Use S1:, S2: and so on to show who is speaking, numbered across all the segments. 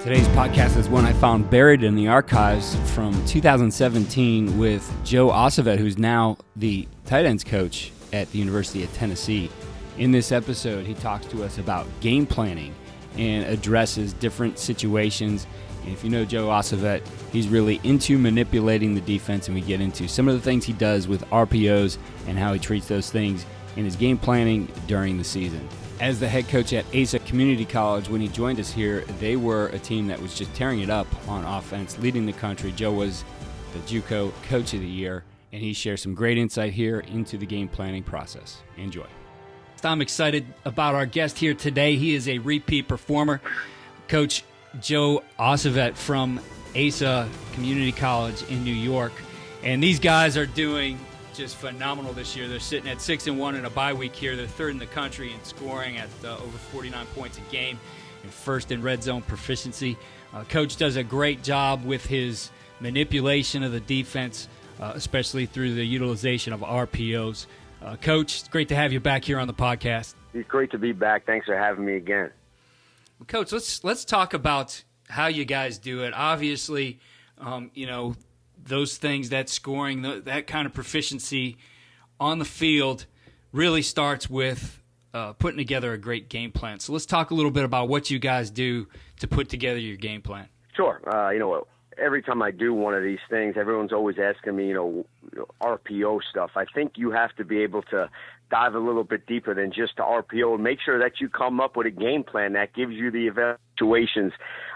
S1: Today's podcast is one I found buried in the archives from 2017 with Joe Osovet, who's now the tight ends coach at the University of Tennessee. In this episode, he talks to us about game planning and addresses different situations. And if you know Joe Osovet, he's really into manipulating the defense, and we get into some of the things he does with RPOs and how he treats those things in his game planning during the season. As the head coach at ASA Community College, when he joined us here, they were a team that was just tearing it up on offense, leading the country. Joe was the JUCO Coach of the Year, and he shares some great insight here into the game planning process. Enjoy. I'm excited about our guest here today. He is a repeat performer, Coach Joe Osovet from ASA Community College in New York. And these guys are doing just phenomenal this year. They're sitting at 6-1 in a bye week here. They're third in the country in scoring at over 49 points a game and first in red zone proficiency. Coach does a great job with his manipulation of the defense, especially through the utilization of RPOs. Coach, it's great to have you back here on the podcast.
S2: It's great to be back. Thanks for having me again.
S1: Coach, let's talk about how you guys do it. Obviously, those things, that scoring, that kind of proficiency on the field really starts with putting together a great game plan. So let's talk a little bit about what you guys do to put together your game plan.
S2: Sure. Every time I do one of these things, everyone's always asking me, RPO stuff. I think you have to be able to dive a little bit deeper than just the RPO and make sure that you come up with a game plan that gives you the evaluations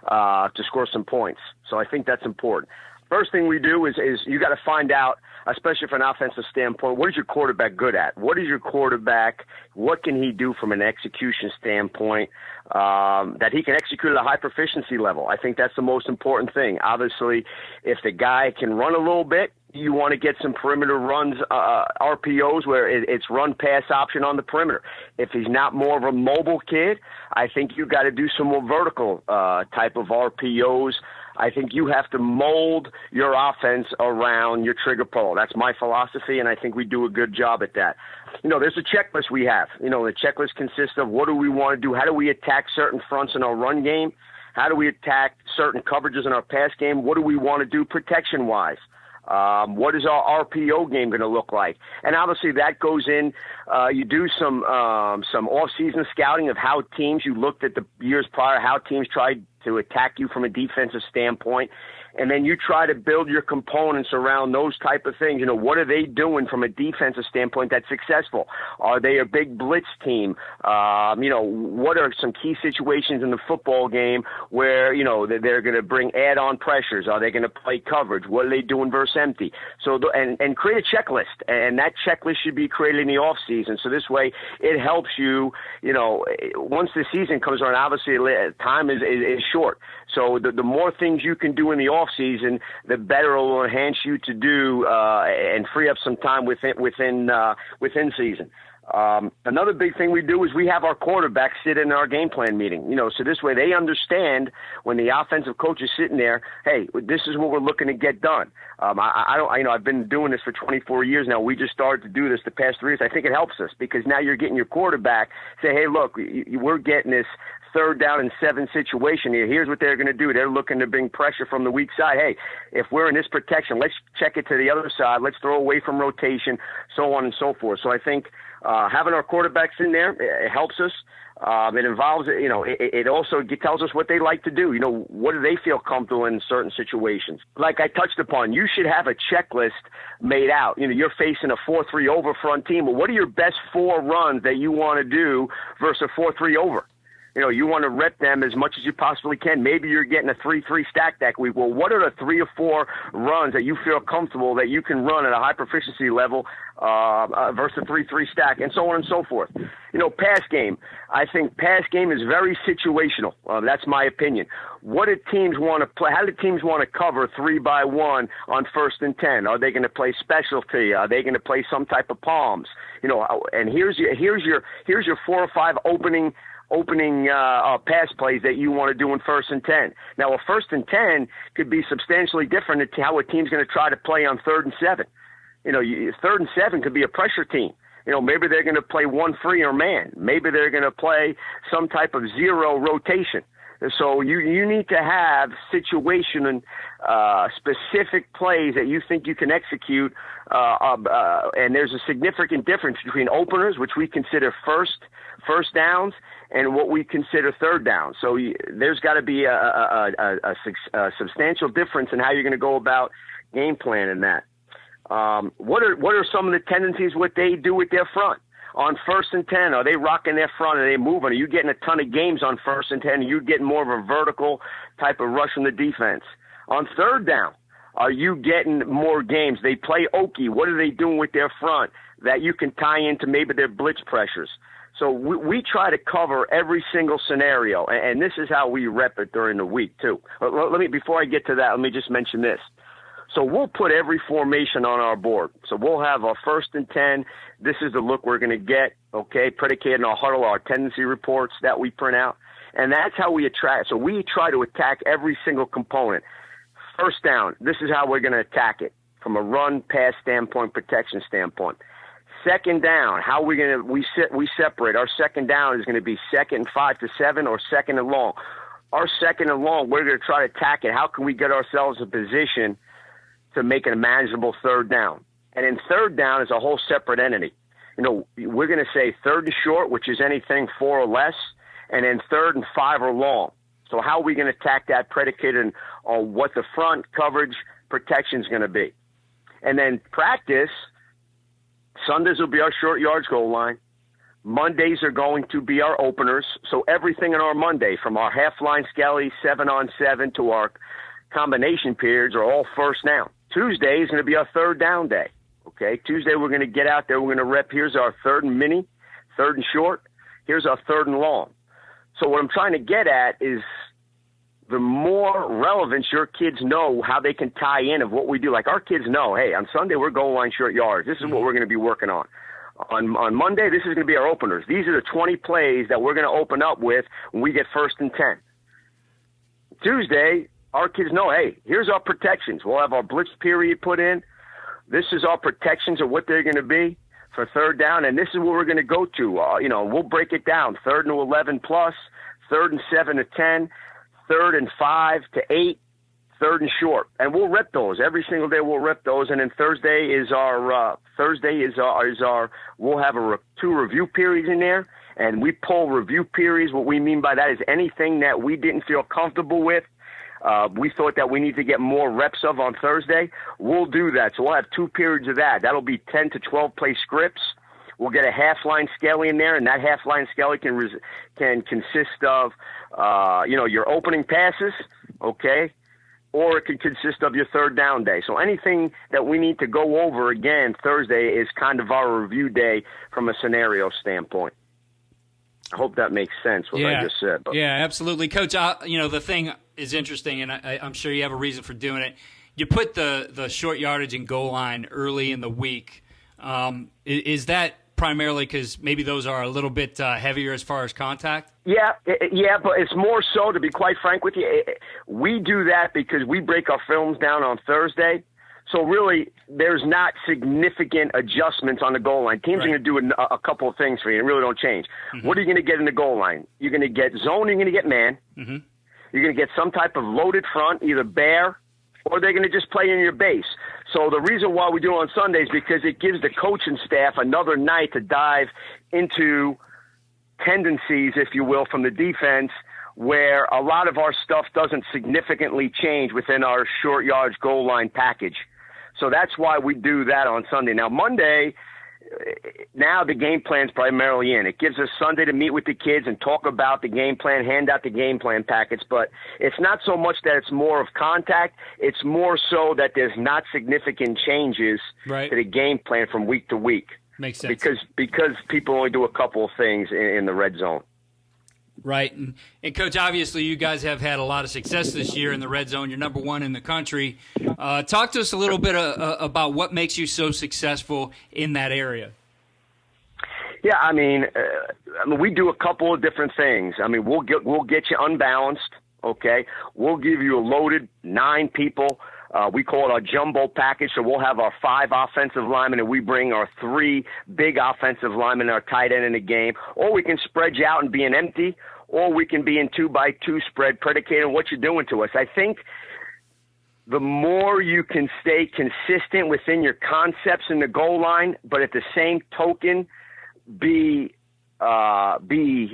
S2: to score some points. So I think that's important. First thing we do is you got to find out, especially from an offensive standpoint, what is your quarterback good at? What is your quarterback? What can he do from an execution standpoint that he can execute at a high proficiency level? I think that's the most important thing. Obviously, if the guy can run a little bit, you want to get some perimeter runs, RPOs, where it's run-pass option on the perimeter. If he's not more of a mobile kid, I think you got to do some more vertical type of RPOs. I think you have to mold your offense around your trigger pull. That's my philosophy, and I think we do a good job at that. There's a checklist we have. The checklist consists of what do we want to do? How do we attack certain fronts in our run game? How do we attack certain coverages in our pass game? What do we want to do protection-wise? What is our RPO game going to look like? And obviously that goes in. You do some off-season scouting of how teams, you looked at the years prior, how teams tried to attack you from a defensive standpoint. And then you try to build your components around those type of things. What are they doing from a defensive standpoint that's successful? Are they a big blitz team? What are some key situations in the football game where, they're going to bring add-on pressures? Are they going to play coverage? What are they doing versus empty? So, and create a checklist. And that checklist should be created in the off season. So this way it helps you, once the season comes around, obviously time is short. So the more things you can do in the off season, the better it will enhance you to do and free up some time within season. Another big thing we do is we have our quarterbacks sit in our game plan meeting. So this way they understand when the offensive coach is sitting there, hey, this is what we're looking to get done. I've been doing this for 24 years now. We just started to do this the past 3 years. I think it helps us because now you're getting your quarterback say, hey, look, we're getting this 3rd down and 7 situation here. Here's what they're going to do. They're looking to bring pressure from the weak side. Hey, if we're in this protection, let's check it to the other side. Let's throw away from rotation, so on and so forth. So I think having our quarterbacks in there, it helps us. It involves, it also tells us what they like to do. What do they feel comfortable in certain situations? Like I touched upon, you should have a checklist made out. You're facing a 4-3 over front team. Well, what are your best 4 runs that you want to do versus a 4-3 over? You want to rep them as much as you possibly can. Maybe you're getting a 3-3 stack that week. Well, what are the 3 or 4 runs that you feel comfortable that you can run at a high proficiency level versus a 3-3 stack, and so on and so forth? Pass game. I think pass game is very situational. That's my opinion. What do teams want to play? How do teams want to cover 3-by-1 on 1st and 10? Are they going to play specialty? Are they going to play some type of palms? And here's your 4 or 5 opening pass plays that you want to do in 1st and 10. Now, a 1st and 10 could be substantially different to how a team's going to try to play on 3rd and 7. 3rd and 7 could be a pressure team. Maybe they're going to play 1 free or man. Maybe they're going to play some type of zero rotation. So you need to have situation and specific plays that you think you can execute, and there's a significant difference between openers, which we consider first downs, and what we consider third down. So there's got to be a substantial difference in how you're going to go about game planning that. What are some of the tendencies what they do with their front? On 1st and 10, are they rocking their front? Are they moving? Are you getting a ton of games on 1st and 10? Are you getting more of a vertical type of rush from the defense? On third down, are you getting more games? They play Okie. What are they doing with their front that you can tie into maybe their blitz pressures? So we try to cover every single scenario, and this is how we rep it during the week too. Before I get to that, let me just mention this. So we'll put every formation on our board. So we'll have our 1st and 10. This is the look we're going to get, okay, predicated on our huddle, our tendency reports that we print out. And that's how we attract. So we try to attack every single component. First down, this is how we're going to attack it from a run, pass standpoint, protection standpoint. Second down, how we going to we separate. Our second down is going to be 2nd and 5 to 7 or 2nd and long. Our 2nd and long, we're going to try to attack it. How can we get ourselves in position to make it a manageable third down? And then third down is a whole separate entity. You know, we're going to say 3rd and short, which is anything 4 or less, and then 3rd and 5 or long. So how are we going to attack that predicated on what the front coverage protection is going to be? And then practice, Sundays will be our short yards goal line. Mondays are going to be our openers. So everything in our Monday, from our half-line skelly, 7-on-7, to our combination periods, are all first down. Tuesday is going to be our third down day. Okay, Tuesday we're going to get out there. We're going to rep. Here's our 3rd and mini, 3rd and short. Here's our 3rd and long. So what I'm trying to get at is the more relevance your kids know how they can tie in of what we do. Like our kids know, hey, on Sunday we're goal line short yards. This is what we're going to be working on. On Monday, this is going to be our openers. These are the 20 plays that we're going to open up with when we get 1st and 10. Tuesday, our kids know, hey, here's our protections. We'll have our blitz period put in. This is our protections of what they're going to be for third down, and this is what we're going to go to. We'll break it down, 3rd and 11 plus, 3rd and 7 to 10, 3rd and 5 to 8, 3rd and short. And we'll rep those. Every single day we'll rep those. And then Thursday is our we'll have 2 review periods in there, and we pull review periods. What we mean by that is anything that we didn't feel comfortable with, we thought that we need to get more reps of on Thursday. We'll do that. So we'll have 2 periods of that. That'll be 10 to 12 play scripts. We'll get a half-line skelly in there, and that half-line skelly can consist of, your opening passes, okay, or it could consist of your third down day. So anything that we need to go over again Thursday is kind of our review day from a scenario standpoint. I hope that makes sense what I just said. But.
S1: Yeah, absolutely. Coach, the thing is interesting, and I'm sure you have a reason for doing it. You put the short yardage and goal line early in the week. Is that primarily because maybe those are a little bit heavier as far as contact?
S2: Yeah, but it's more so, to be quite frank with you, we do that because we break our films down on Thursday. So really, there's not significant adjustments on the goal line. Teams are going to do a couple of things for you and really don't change. Mm-hmm. What are you going to get in the goal line? You're going to get zone, you're going to get man. Mm-hmm. You're going to get some type of loaded front, either bear, or they're going to just play in your base. So the reason why we do it on Sundays is because it gives the coaching staff another night to dive into tendencies, if you will, from the defense, where a lot of our stuff doesn't significantly change within our short yards goal line package. So that's why we do that on Sunday. Now, Monday, now the game plan's primarily in. It gives us Sunday to meet with the kids and talk about the game plan, hand out the game plan packets. But it's not so much that it's more of contact. It's more so that there's not significant changes to the game plan from week to week.
S1: Makes sense.
S2: Because people only do a couple of things in the red zone.
S1: Right. And, Coach, obviously you guys have had a lot of success this year in the red zone. You're number 1 in the country. Talk to us a little bit about what makes you so successful in that area.
S2: Yeah, I mean, we do a couple of different things. I mean, we'll get you unbalanced, okay? We'll give you a loaded 9 people. We call it our jumbo package, so we'll have our 5 offensive linemen, and we bring our 3 big offensive linemen, our tight end in the game. Or we can spread you out and be an empty, or we can be in 2-by-2 spread predicated on what you're doing to us. I think the more you can stay consistent within your concepts in the goal line, but at the same token, be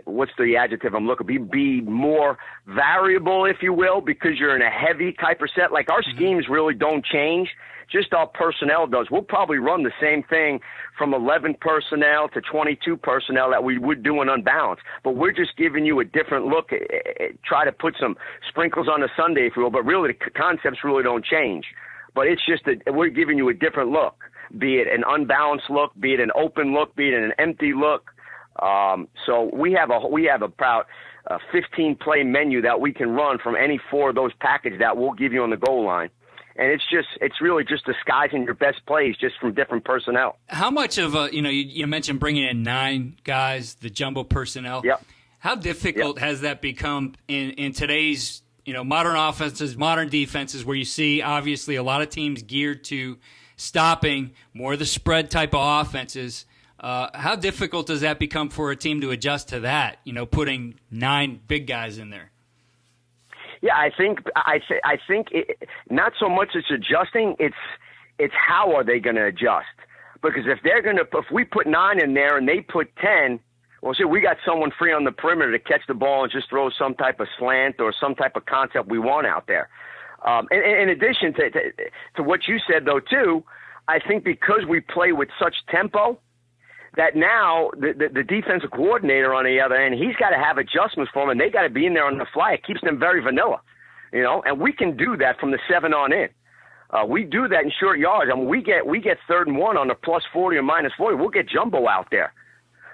S2: what's the adjective I'm looking? Be more variable, if you will, because you're in a heavy type of set. Like our schemes really don't change. Just our personnel does. We'll probably run the same thing from 11 personnel to 22 personnel that we would do in unbalanced. But we're just giving you a different look, try to put some sprinkles on a Sunday, if you will. But really, the concepts really don't change. But it's just that we're giving you a different look, be it an unbalanced look, be it an open look, be it an empty look. So we have about a 15-play menu that we can run from any four of those packages that we'll give you on the goal line. And it's really just disguising your best plays just from different personnel.
S1: How much of you mentioned bringing in 9 guys, the jumbo personnel.
S2: Yep.
S1: How difficult has that become in today's, modern offenses, modern defenses, where you see obviously a lot of teams geared to stopping more of the spread type of offenses? How difficult does that become for a team to adjust to that, putting 9 big guys in there?
S2: Yeah, I think not so much it's adjusting, it's how are they going to adjust? Because if we put 9 in there and they put 10, well, see, we got someone free on the perimeter to catch the ball and just throw some type of slant or some type of concept we want out there. And in addition to what you said, though, too, I think because we play with such tempo, that now the defensive coordinator on the other end, he's got to have adjustments for them, and they got to be in there on the fly. It keeps them very vanilla, and we can do that from the 7 on in. We do that in short yards. I mean, we get 3rd and 1 on the +40 or -40. We'll get jumbo out there.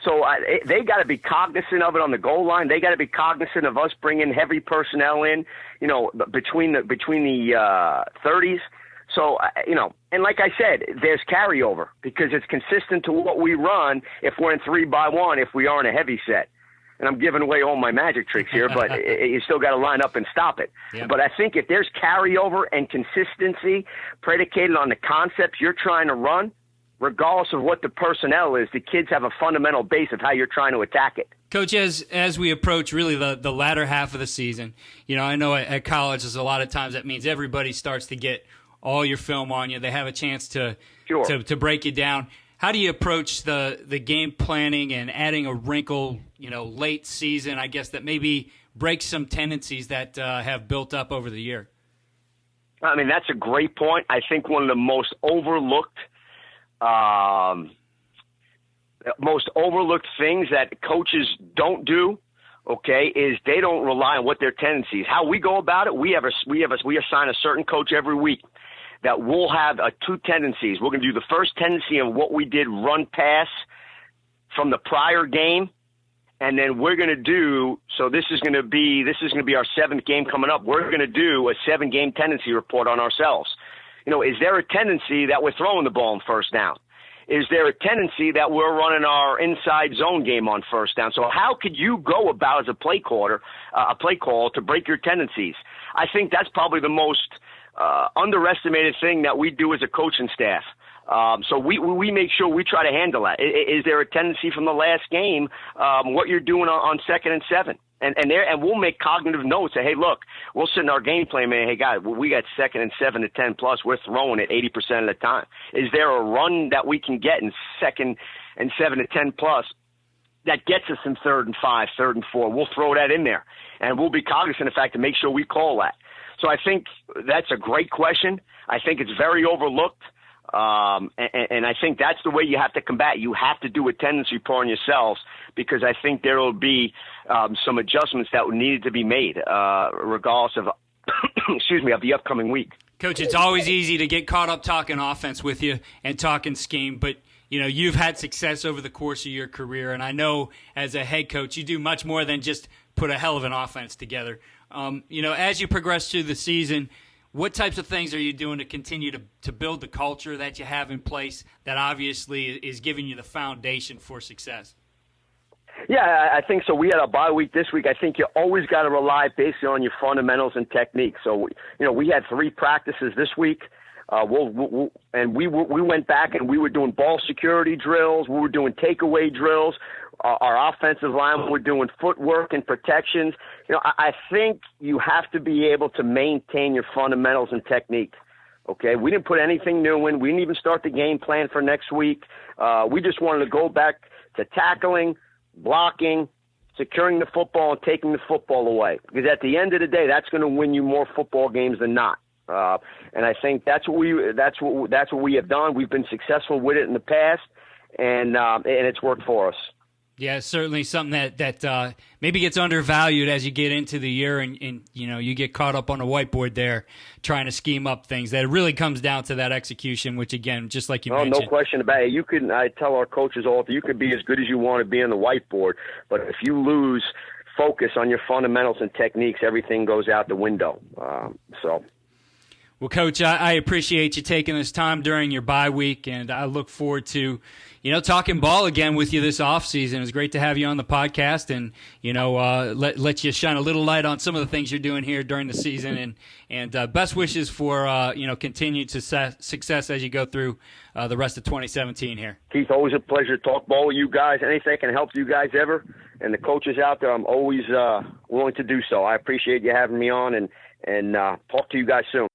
S2: So they got to be cognizant of it on the goal line. They got to be cognizant of us bringing heavy personnel in, between the 30s. So, and like I said, there's carryover because it's consistent to what we run if we're in 3-by-1, if we are in a heavy set. And I'm giving away all my magic tricks here, but you still got to line up and stop it. Yeah. But I think if there's carryover and consistency predicated on the concepts you're trying to run, regardless of what the personnel is, the kids have a fundamental base of how you're trying to attack it.
S1: Coach, as we approach really the latter half of the season, I know at college there's a lot of times that means everybody starts to get all your film on you. They have a chance to break you down. How do you approach the game planning and adding a wrinkle, late season, I guess, that maybe breaks some tendencies that have built up over the year?
S2: I mean, that's a great point. I think one of the most overlooked things that coaches don't do, is they don't rely on what their tendencies. How we go about it, we assign a certain coach every week that we'll have 2 tendencies. We're going to do the first tendency of what we did run pass from the prior game, and then we're going to do. So this is going to be our 7th game coming up. We're going to do a 7-game tendency report on ourselves. Is there a tendency that we're throwing the ball on first down? Is there a tendency that we're running our inside zone game on first down? So how could you go about as a play call to break your tendencies? I think that's probably the most underestimated thing that we do as a coaching staff. So we make sure we try to handle that. Is there a tendency from the last game, what you're doing on 2nd and 7? And we'll make cognitive notes. Say, hey, look, we'll sit in our game plan, man. Hey, guys, we got 2nd and 7 to 10 plus. We're throwing it 80% of the time. Is there a run that we can get in 2nd and 7 to 10 plus that gets us in 3rd and 5, 3rd and 4? We'll throw that in there, and we'll be cognizant of the fact to make sure we call that. So I think that's a great question. I think it's very overlooked. And I think that's the way you have to combat. You have to do a tendency report on yourselves, because I think there will be some adjustments that needed to be made, regardless of, of the upcoming week.
S1: Coach, it's always easy to get caught up talking offense with you and talking scheme, but you've had success over the course of your career, and I know as a head coach you do much more than just put a hell of an offense together. As you progress through the season, what types of things are you doing to continue to build the culture that you have in place that obviously is giving you the foundation for success?
S2: Yeah, I think so. We had a bye week this week. I think you always got to rely basically on your fundamentals and techniques. So, we had 3 practices this week. We went back and we were doing ball security drills. We were doing takeaway drills. Our offensive line were doing footwork and protections. I think you have to be able to maintain your fundamentals and technique. Okay, we didn't put anything new in. We didn't even start the game plan for next week. We just wanted to go back to tackling, blocking, securing the football, and taking the football away. Because at the end of the day, that's going to win you more football games than not. And I think that's what we have done. We've been successful with it in the past, and it's worked for us.
S1: Yeah, it's certainly something that maybe gets undervalued as you get into the year, and you get caught up on a whiteboard there trying to scheme up things. That it really comes down to that execution, which again, just like you mentioned.
S2: No question about it. I tell our coaches all, you can be as good as you want to be on the whiteboard, but if you lose focus on your fundamentals and techniques, everything goes out the window.
S1: Well, Coach, I appreciate you taking this time during your bye week, and I look forward to, talking ball again with you this offseason. It was great to have you on the podcast and, let you shine a little light on some of the things you're doing here during the season, and best wishes for, continued success as you go through the rest of 2017 here.
S2: Keith, always a pleasure to talk ball with you guys. Anything I can help you guys ever, and the coaches out there, I'm always willing to do so. I appreciate you having me on, and talk to you guys soon.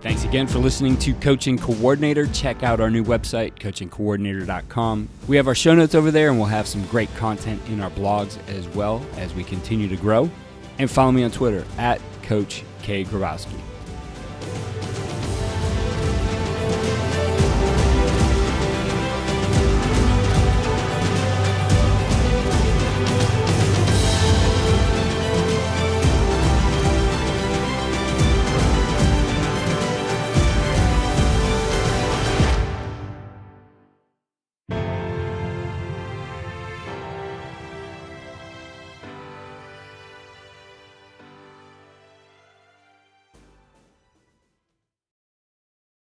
S1: Thanks again for listening to Coaching Coordinator. Check out our new website, coachingcoordinator.com. We have our show notes over there, and we'll have some great content in our blogs as well as we continue to grow. And follow me on Twitter at Coach K. Grabowski.